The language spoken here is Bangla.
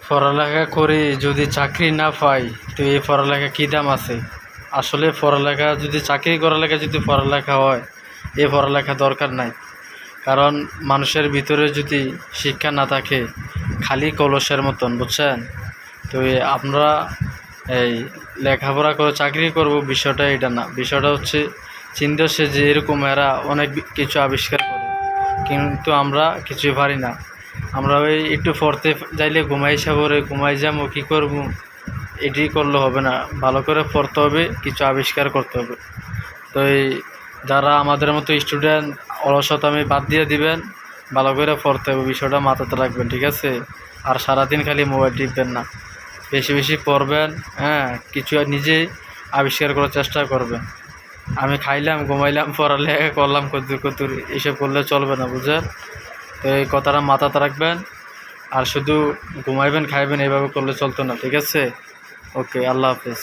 পড়ালেখা করে যদি চাকরি না পাই তো এই পড়ালেখা কী দাম আছে? আসলে পড়ালেখা যদি চাকরি করার লেখা যদি পড়ালেখা হয়, এই পড়ালেখা দরকার নাই। কারণ মানুষের ভিতরে যদি শিক্ষা না থাকে, খালি কলসের মতন, বুঝছেন? তো আমরা এই লেখাপড়া করে চাকরি করব, বিষয়টা এটা না। বিষয়টা হচ্ছে চিন্তা সে যে এরকম এরা অনেক কিছু আবিষ্কার করে, কিন্তু আমরা কিছুই পারি না। আমরা ওই একটু পড়তে যাইলে ঘুমাই সাবরে ঘুমাই যাবো, কী করব? এটি করলে হবে না, ভালো করে পড়তে হবে, কিছু আবিষ্কার করতে হবে। তো এই যারা আমাদের মতো স্টুডেন্ট, অলসতামি বাদ দিয়ে দিবেন, ভালো করে পড়তে হবে, বিষয়টা মাথাতে রাখবেন, ঠিক আছে? আর সারাদিন খালি মোবাইল টিপবেন না, বেশি বেশি পড়বেন, হ্যাঁ, কিছু নিজেই আবিষ্কার করার চেষ্টা করবেন। আমি খাইলাম, ঘুমাইলাম, পড়ালেখা করলাম কদ্দুর কদ্দুর, এইসব করলে চলবে না, বুঝলেন? তো এই কথাটা মাথাতে রাখবেন। আর শুধু ঘুমাইবেন, খাইবেন, এইভাবে করলে চলতো না, ঠিক আছে? ওকে, আল্লাহ হাফেজ।